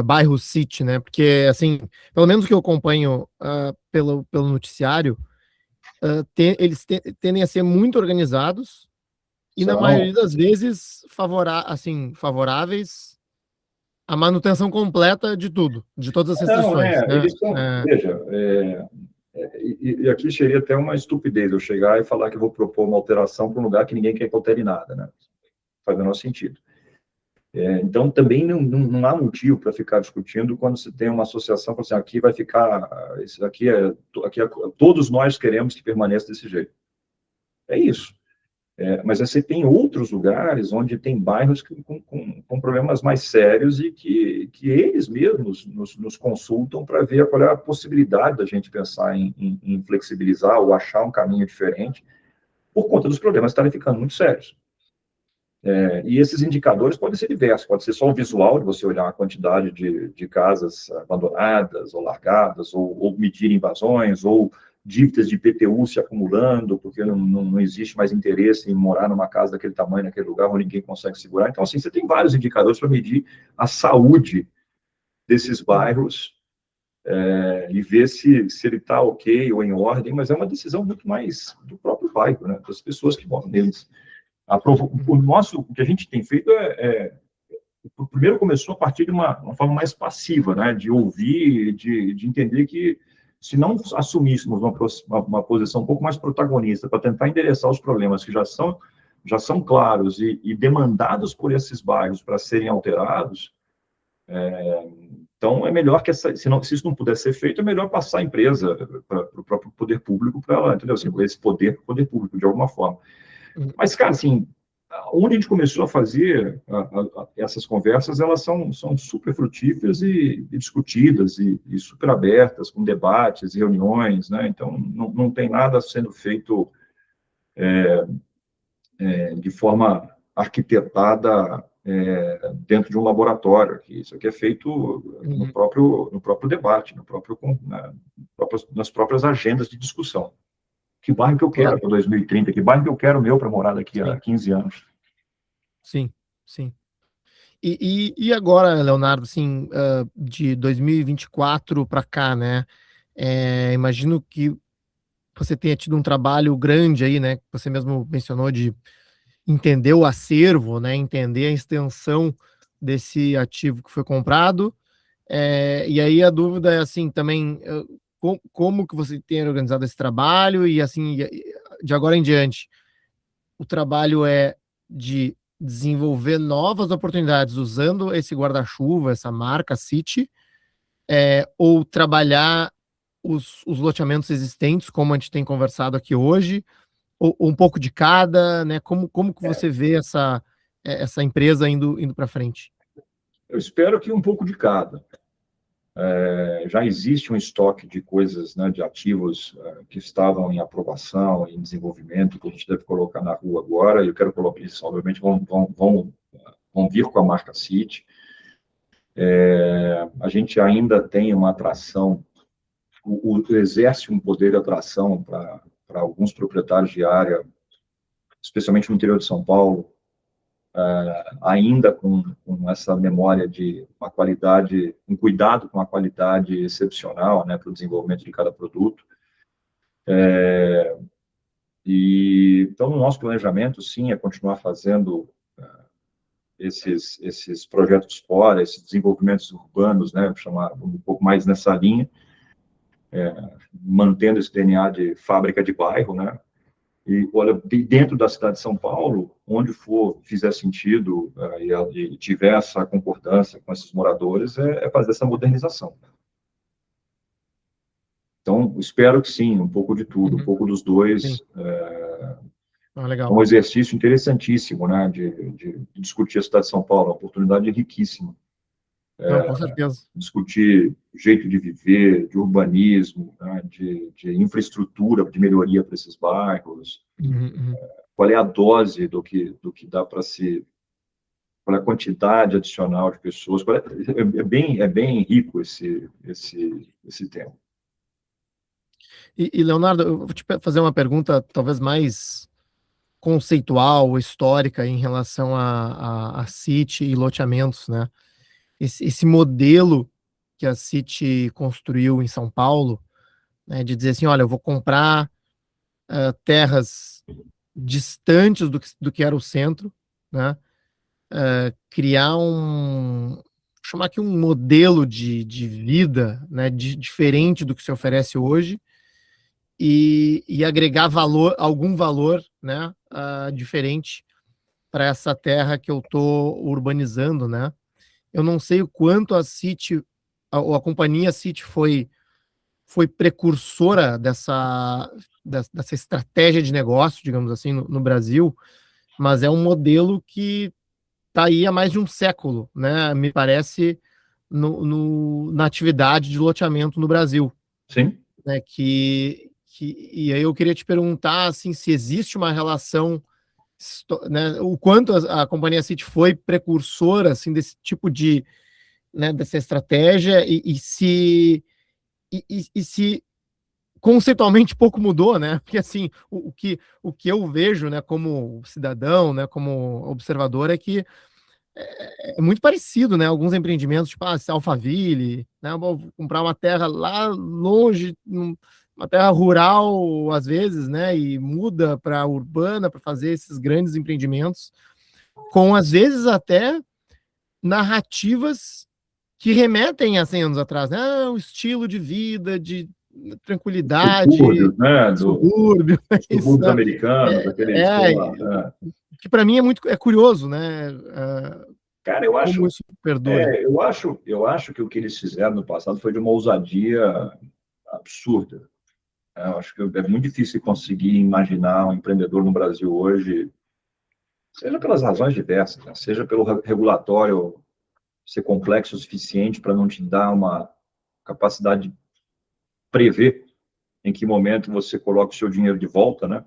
bairros City, né? Porque, assim, pelo menos o que eu acompanho pelo noticiário, eles tendem a ser muito organizados e, na maioria das vezes, favoráveis à manutenção completa de tudo, de todas as restrições. Né? Eles são, veja, e aqui seria até uma estupidez eu chegar e falar que eu vou propor uma alteração para um lugar que ninguém quer que altere nada, né? Faz o menor sentido. Então, também não há motivo para ficar discutindo quando se tem uma associação, assim, aqui vai ficar, todos nós queremos que permaneça desse jeito. É isso. Mas você tem outros lugares onde tem bairros com problemas mais sérios e que eles mesmos nos consultam para ver qual é a possibilidade da gente pensar em flexibilizar ou achar um caminho diferente por conta dos problemas estarem ficando muito sérios. E esses indicadores podem ser diversos, pode ser só o visual, de você olhar a quantidade de casas abandonadas ou largadas, ou medir invasões, ou dívidas de IPTU se acumulando, porque não existe mais interesse em morar numa casa daquele tamanho, naquele lugar, onde ninguém consegue segurar. Então, assim, você tem vários indicadores para medir a saúde desses bairros e ver se ele está ok ou em ordem, mas é uma decisão muito mais do próprio bairro, né, das pessoas que moram neles. O que a gente tem feito primeiro começou a partir de uma forma mais passiva, né, de ouvir, de entender que se não assumíssemos uma posição um pouco mais protagonista para tentar endereçar os problemas que já são claros e demandados por esses bairros para serem alterados, então é melhor que se isso não puder ser feito, é melhor passar a empresa para o próprio poder público para ela, entendeu? Assim, esse poder público de alguma forma. Mas, cara, assim, onde a gente começou a fazer essas conversas, elas são super frutíferas e discutidas e super abertas, com debates e reuniões, né? Então, não tem nada sendo feito de forma arquitetada dentro de um laboratório. Isso aqui é feito no próprio debate, nas próprias agendas de discussão. Que bairro que eu quero para 2030? Que bairro que eu quero para morar daqui a 15 anos? Sim, sim. E agora, Leonardo, assim, de 2024 para cá, né? Imagino que você tenha tido um trabalho grande aí, né? Você mesmo mencionou de entender o acervo, né? Entender a extensão desse ativo que foi comprado. E aí a dúvida é assim também, como que você tem organizado esse trabalho e assim, de agora em diante, o trabalho é de desenvolver novas oportunidades usando esse guarda-chuva, essa marca City, ou trabalhar os loteamentos existentes, como a gente tem conversado aqui hoje, ou um pouco de cada, né? Como que você vê essa empresa indo para frente? Eu espero que um pouco de cada. Já existe um estoque de coisas, né, de ativos que estavam em aprovação, em desenvolvimento, que a gente deve colocar na rua agora, e eu quero colocar isso, obviamente, vão vir com a marca City. A gente ainda tem uma atração, exerce um poder de atração para alguns proprietários de área, especialmente no interior de São Paulo, ainda com essa memória de uma qualidade, um cuidado com a qualidade excepcional, né, para o desenvolvimento de cada produto. Então, o nosso planejamento, sim, é continuar fazendo esses projetos fora, esses desenvolvimentos urbanos, né, chamar um pouco mais nessa linha, mantendo esse DNA de fábrica de bairro, né. E, olha, dentro da cidade de São Paulo, onde fizer sentido e tiver essa concordância com esses moradores, fazer essa modernização. Então, espero que sim, um pouco de tudo, um pouco dos Sim. dois. É Legal. um exercício interessantíssimo, né, de discutir a cidade de São Paulo, uma oportunidade riquíssima. Não, com certeza. Discutir jeito de viver, de urbanismo, né, de infraestrutura, de melhoria para esses bairros. Uhum. Qual é a dose do que dá para se, qual é a quantidade adicional de pessoas, é bem rico esse tema. E, Leonardo, eu vou te fazer uma pergunta talvez mais conceitual, histórica em relação a City e loteamentos, né? Esse modelo que a City construiu em São Paulo, né, de dizer assim, olha, eu vou comprar terras distantes do que era o centro, né? Criar chamar aqui um modelo de vida, né, diferente do que se oferece hoje e agregar valor, algum valor, né, diferente para essa terra que eu estou urbanizando, né? Eu não sei o quanto a City, a companhia City foi precursora dessa estratégia de negócio, digamos assim, no Brasil, mas é um modelo que está aí há mais de um século, né? Me parece na atividade de loteamento no Brasil, Sim. né? E aí eu queria te perguntar assim, se existe uma relação, né, o quanto a companhia City foi precursora assim desse tipo de, né, dessa estratégia e se conceitualmente pouco mudou, né? Porque assim, o que eu vejo, né, como cidadão, né, como observador, é que é muito parecido, né? Alguns empreendimentos, tipo, Alphaville, né? Vou comprar uma terra lá longe, uma terra rural, às vezes, né? E muda para urbana para fazer esses grandes empreendimentos, com às vezes até narrativas que remetem a 100 anos atrás, né? O estilo de vida, de tranquilidade, Subúrbios, né, subúrbio, isso, subúrbios americanos, aqueles, sei lá, que para mim é curioso, né? Cara, eu Como acho, isso perdura. eu acho que o que eles fizeram no passado foi de uma ousadia absurda. Eu acho que é muito difícil conseguir imaginar um empreendedor no Brasil hoje, seja pelas razões diversas, né? Seja pelo regulatório ser complexo o suficiente para não te dar uma capacidade de prever em que momento você coloca o seu dinheiro de volta, né?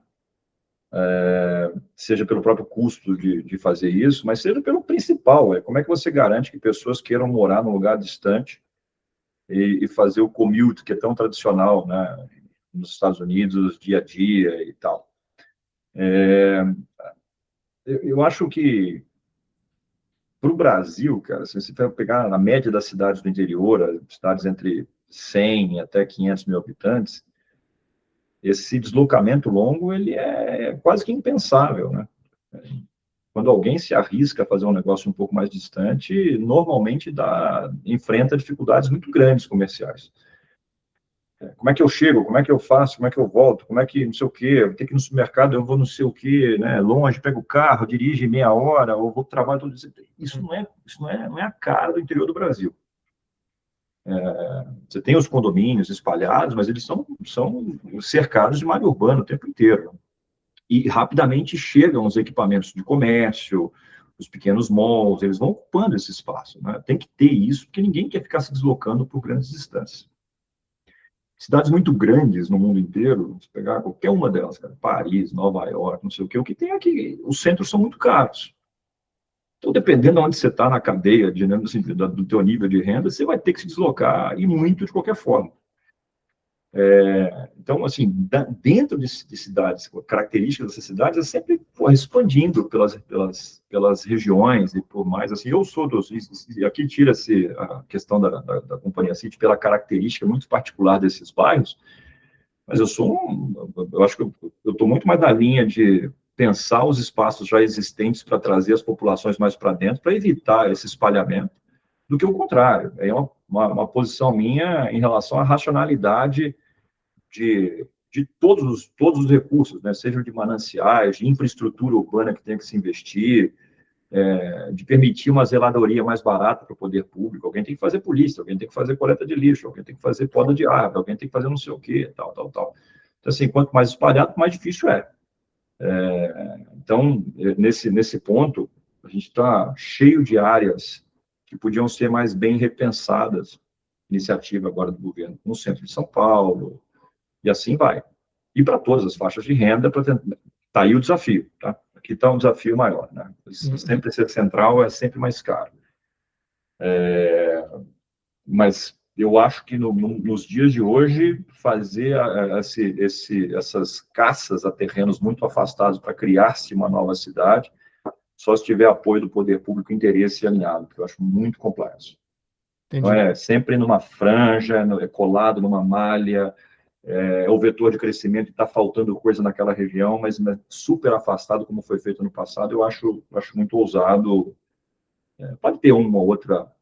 Seja pelo próprio custo de fazer isso, mas seja pelo principal, como é que você garante que pessoas queiram morar num lugar distante e fazer o commute, que é tão tradicional, né, nos Estados Unidos, dia a dia e tal. Eu acho que para o Brasil, cara, se você for pegar a média das cidades do interior, as cidades entre 100 até 500 mil habitantes, esse deslocamento longo, ele é quase que impensável, né? Quando alguém se arrisca a fazer um negócio um pouco mais distante, normalmente enfrenta dificuldades muito grandes comerciais. Como é que eu chego? Como é que eu faço? Como é que eu volto? Como é que não sei o quê? Eu tenho que ir no supermercado, eu vou não sei o quê, né? Longe, pego o carro, dirige meia hora, ou vou para o trabalho todo dia. Isso não é a cara do interior do Brasil. Você tem os condomínios espalhados, mas eles são cercados de malha urbana o tempo inteiro. E rapidamente chegam os equipamentos de comércio, os pequenos malls, eles vão ocupando esse espaço, né? Tem que ter isso, porque ninguém quer ficar se deslocando por grandes distâncias. Cidades muito grandes no mundo inteiro, se pegar qualquer uma delas, cara, Paris, Nova York, não sei o que tem aqui, os centros são muito caros. Então, dependendo de onde você está na cadeia, assim, do teu nível de renda, você vai ter que se deslocar e muito de qualquer forma. Então, assim, dentro de cidades, características dessas cidades, é sempre expandindo pelas regiões e por mais, assim, eu sou e aqui tira-se a questão da Companhia City pela característica muito particular desses bairros, mas eu acho que eu estou muito mais na linha de pensar os espaços já existentes para trazer as populações mais para dentro, para evitar esse espalhamento, do que o contrário. É uma posição minha em relação à racionalidade de todos os recursos, né? Seja de mananciais, de infraestrutura urbana que tem que se investir, de permitir uma zeladoria mais barata para o poder público. Alguém tem que fazer polícia, alguém tem que fazer coleta de lixo, alguém tem que fazer poda de árvore, alguém tem que fazer não sei o quê, tal. Então, assim, quanto mais espalhado, mais difícil é. Então, nesse ponto, a gente está cheio de áreas que podiam ser mais bem repensadas, iniciativa agora do governo, no centro de São Paulo, e assim vai. E para todas as faixas de renda, está aí o desafio, tá? Aqui está um desafio maior, né? Sempre ser central é sempre mais caro. Mas eu acho que nos dias de hoje, fazer essas caças a terrenos muito afastados para criar-se uma nova cidade, só se tiver apoio do poder público, interesse alinhado, que eu acho muito complexo. Então, Entendi. sempre numa franja, colado numa malha, o vetor de crescimento e está faltando coisa naquela região, mas super afastado, como foi feito no passado, eu acho muito ousado. Pode ter uma ou outra,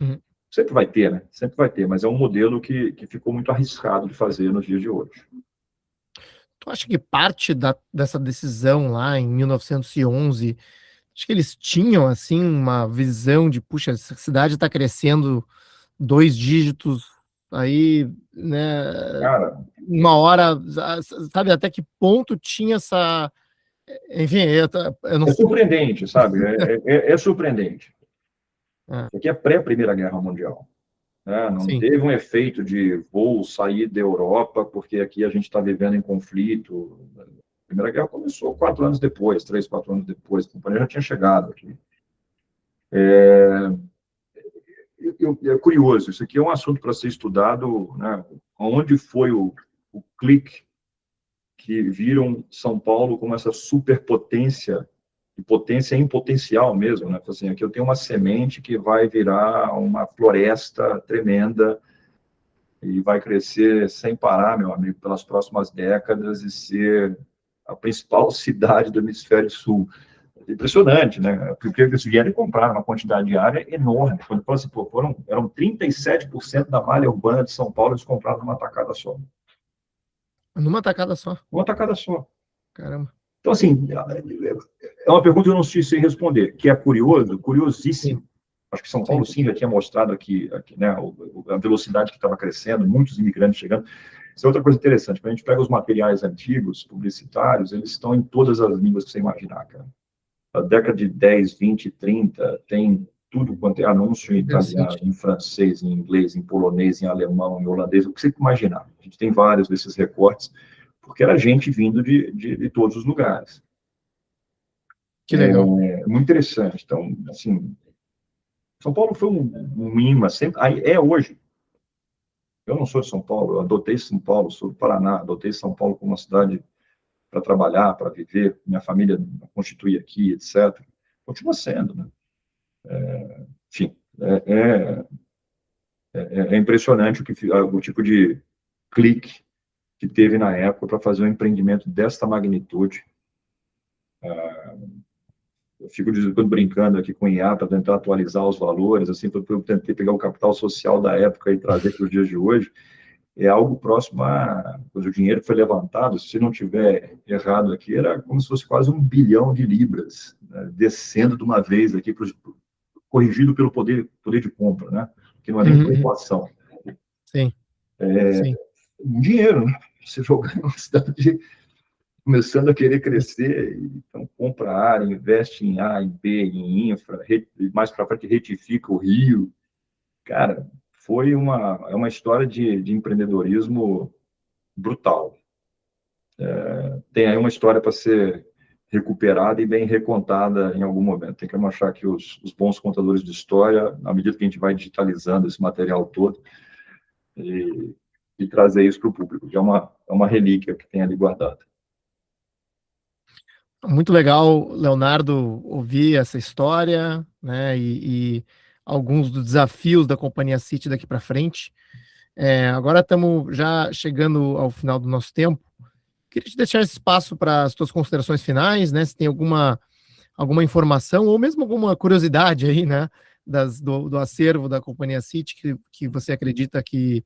Uhum. sempre vai ter, né? Sempre vai ter, mas é um modelo que ficou muito arriscado de fazer nos dias de hoje. Tu acha que parte dessa decisão lá em 1911, acho que eles tinham, assim, uma visão de, puxa, essa cidade está crescendo 2 dígitos, aí, né, Cara, uma hora, sabe, até que ponto tinha essa, enfim, eu não é sei. surpreendente, sabe? É surpreendente. É, Isso aqui é pré-Primeira Guerra Mundial. Né? Não sim, teve um efeito de vou sair da Europa, porque aqui a gente está vivendo em conflito. A Primeira Guerra começou 4 anos depois, 3, 4 anos depois, a companhia já tinha chegado aqui. É curioso, isso aqui é um assunto para ser estudado, né? Onde foi o clique que viram São Paulo como essa superpotência, e potência em potencial mesmo, né? Assim, aqui eu tenho uma semente que vai virar uma floresta tremenda e vai crescer sem parar, meu amigo, pelas próximas décadas e ser a principal cidade do hemisfério sul. É impressionante, né? Porque eles vieram comprar uma quantidade de área enorme. Quando fala assim, pô, eram 37% da malha urbana de São Paulo, eles compraram numa tacada só. numa tacada só, Uma tacada só. caramba. Então, assim, é uma pergunta que eu não sei responder, que é curioso, Sim, curiosíssimo. Acho que São Paulo, sim. sim, já tinha mostrado aqui né, a velocidade que estava crescendo, muitos imigrantes chegando. Isso é outra coisa interessante. Quando a gente pega os materiais antigos, publicitários, eles estão em todas as línguas que você imaginar, cara. A década de 10, 20, 30, tem tudo quanto é anúncio em italiano, Interessante. em francês, em inglês, em polonês, em alemão, em holandês, o que você imaginar. A gente tem vários desses recortes, porque era gente vindo de todos os lugares. Que legal. É muito interessante. Então, assim, São Paulo foi um imã, sempre, é hoje. Eu não sou de São Paulo, eu adotei São Paulo, sou do Paraná, adotei São Paulo como uma cidade para trabalhar, para viver, minha família constitui aqui, etc. Continua sendo, né? Enfim, é impressionante o tipo de clique que teve na época para fazer um empreendimento desta magnitude. Eu fico brincando aqui com o IA para tentar atualizar os valores, assim, eu tentei pegar o capital social da época e trazer para os dias de hoje. É algo próximo a, quando o dinheiro foi levantado, se não tiver errado aqui, era como se fosse quase 1 bilhão de libras, né, descendo de uma vez aqui, corrigido pelo poder de compra, né? Que não é nem por Uhum. inflação. Sim, sim, Um dinheiro, né? Você jogar numa cidade começando a querer sim. crescer, então compra área, investe em A, em B, em infra, mais para frente retifica o rio. Cara, é uma história de empreendedorismo brutal. Tem aí uma história para ser recuperada e bem recontada em algum momento. Tem que achar que os bons contadores de história, à medida que a gente vai digitalizando esse material todo, e trazer isso para o público, que é uma relíquia que tem ali guardada. Muito legal, Leonardo, ouvir essa história, né, e alguns dos desafios da Companhia City daqui para frente. Agora estamos já chegando ao final do nosso tempo. Queria te deixar esse espaço para as tuas considerações finais, né? Se tem alguma informação ou mesmo alguma curiosidade aí, né? Do acervo da Companhia City que você acredita que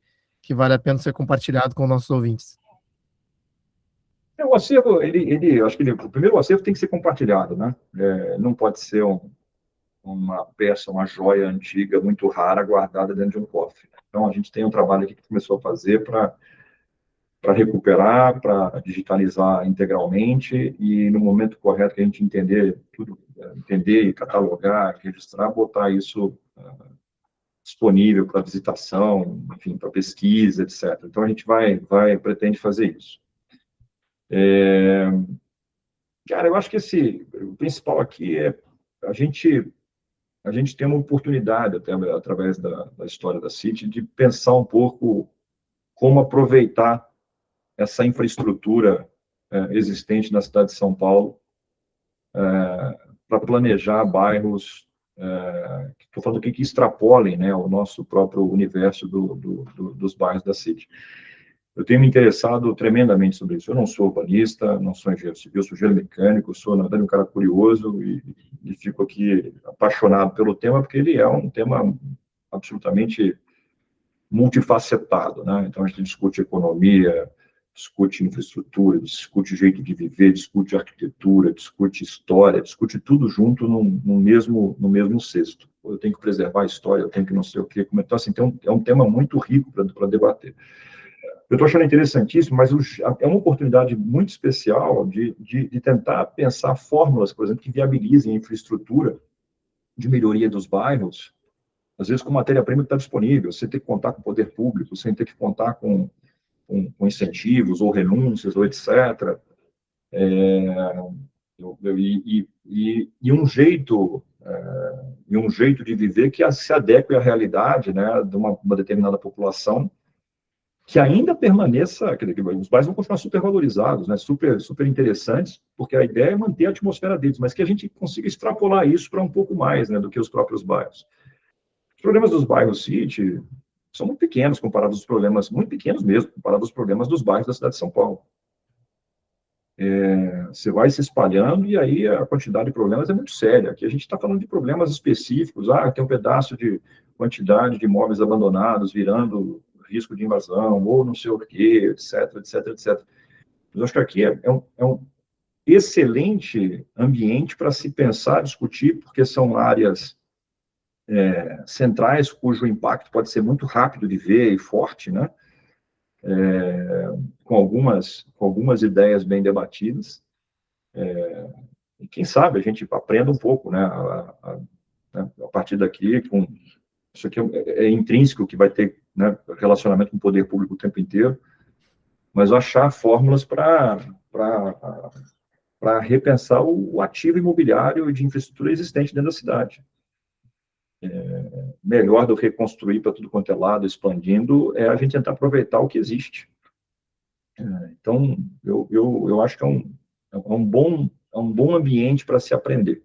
vale a pena ser compartilhado com nossos ouvintes. O acervo, acho que o primeiro acervo tem que ser compartilhado, né? Não pode ser uma peça, uma joia antiga, muito rara, guardada dentro de um cofre. Então, a gente tem um trabalho aqui que começou a fazer para recuperar, para digitalizar integralmente e no momento correto que a gente entender tudo, entender, catalogar, registrar, botar isso disponível para visitação, enfim, para pesquisa, etc. Então a gente pretende fazer isso. Cara, eu acho que o principal aqui é a gente a gente tem uma oportunidade até através da história da City de pensar um pouco como aproveitar essa infraestrutura existente na cidade de São Paulo para planejar bairros, estou falando aqui que extrapolem, né, o nosso próprio universo dos bairros da City. Eu tenho me interessado tremendamente sobre isso. Eu não sou urbanista, não sou engenheiro civil, sou engenheiro mecânico, sou, na verdade, um cara curioso e fico aqui apaixonado pelo tema, porque ele é um tema absolutamente multifacetado, né? Então, a gente discute economia, discute infraestrutura, discute jeito de viver, discute arquitetura, discute história, discute tudo junto no mesmo cesto. Eu tenho que preservar a história, eu tenho que não sei o quê. Então, assim, é um tema muito rico para debater. Eu estou achando interessantíssimo, mas é uma oportunidade muito especial de tentar pensar fórmulas, por exemplo, que viabilizem a infraestrutura de melhoria dos bairros, às vezes com matéria-prima que está disponível, sem ter que contar com o poder público, sem ter que contar com incentivos ou renúncias, ou etc. E um jeito de viver que se adeque à realidade, né, de uma determinada população, que ainda permaneça, quer dizer, os bairros vão continuar super valorizados, né, super interessantes, porque a ideia é manter a atmosfera deles, mas que a gente consiga extrapolar isso para um pouco mais, né, do que os próprios bairros. Os problemas dos bairros City são muito pequenos comparados aos problemas, muito pequenos mesmo, comparados aos problemas dos bairros da cidade de São Paulo. Você vai se espalhando e aí a quantidade de problemas é muito séria. Aqui a gente está falando de problemas específicos, tem um pedaço de quantidade de imóveis abandonados virando risco de invasão, ou não sei o quê, etc, etc, etc. Mas eu acho que aqui é um excelente ambiente para se pensar, discutir, porque são áreas centrais cujo impacto pode ser muito rápido de ver e forte, né? Com algumas ideias bem debatidas. E quem sabe a gente aprenda um pouco, né? A partir daqui, isso aqui é intrínseco que vai ter, né, relacionamento com o poder público o tempo inteiro, mas achar fórmulas para repensar o ativo imobiliário de infraestrutura existente dentro da cidade. Melhor do que construir para tudo quanto é lado, expandindo, é a gente tentar aproveitar o que existe. Então, eu acho que é um bom ambiente para se aprender.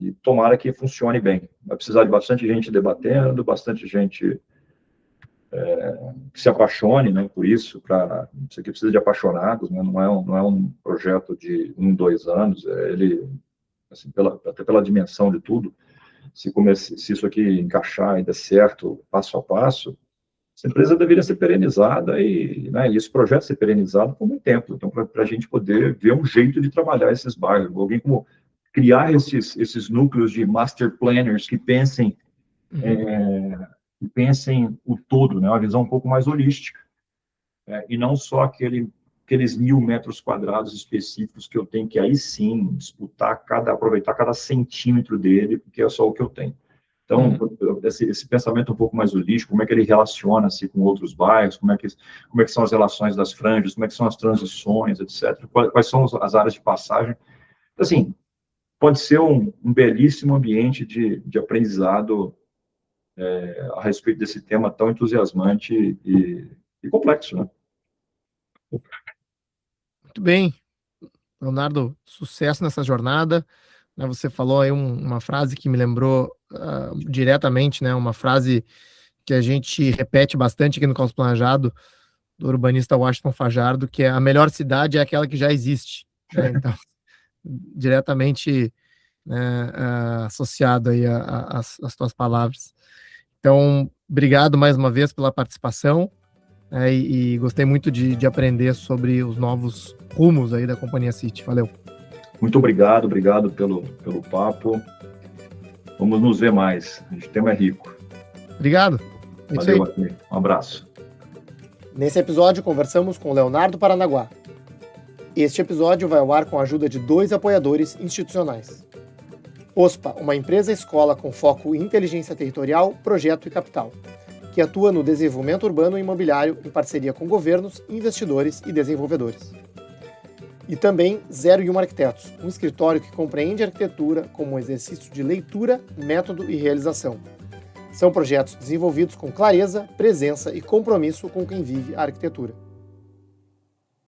E tomara que funcione bem. Vai precisar de bastante gente debatendo, bastante gente que se apaixone, né, por isso. Isso aqui precisa de apaixonados, né, não é um projeto de 2 anos. Ele, assim, até pela dimensão de tudo, se isso aqui encaixar e der certo, passo a passo, essa empresa deveria ser perenizada e, né, e esse projeto ser perenizado por muito tempo. Então, para a gente poder ver um jeito de trabalhar esses bairros, alguém como criar esses núcleos de master planners que pensem o todo, né, uma visão um pouco mais holística, e não só aqueles 1.000 metros quadrados específicos que eu tenho que aí sim disputar aproveitar cada centímetro dele, porque é só o que eu tenho. Então, esse pensamento um pouco mais holístico, como é que ele relaciona-se com outros bairros, como é que são as relações das franjas, como é que são as transições, etc. Quais são as áreas de passagem. Assim, pode ser um belíssimo ambiente de aprendizado a respeito desse tema tão entusiasmante e complexo, né? Muito bem, Leonardo, sucesso nessa jornada. Né, você falou aí uma frase que me lembrou diretamente, né, uma frase que a gente repete bastante aqui no Caos Planejado, do urbanista Washington Fajardo, que é: a melhor cidade é aquela que já existe. Né? Então, diretamente, né, associado aí às tuas palavras. Então, obrigado mais uma vez pela participação, né, e gostei muito de aprender sobre os novos rumos aí da Companhia City. Valeu. Muito obrigado pelo papo. Vamos nos ver mais. O tema é rico. Obrigado. Valeu, aqui. Um abraço. Nesse episódio, conversamos com Leonardo Paranaguá. Este episódio vai ao ar com a ajuda de 2 apoiadores institucionais. OSPA, uma empresa-escola com foco em inteligência territorial, projeto e capital, que atua no desenvolvimento urbano e imobiliário em parceria com governos, investidores e desenvolvedores. E também 01 Arquitetos, um escritório que compreende a arquitetura como um exercício de leitura, método e realização. São projetos desenvolvidos com clareza, presença e compromisso com quem vive a arquitetura.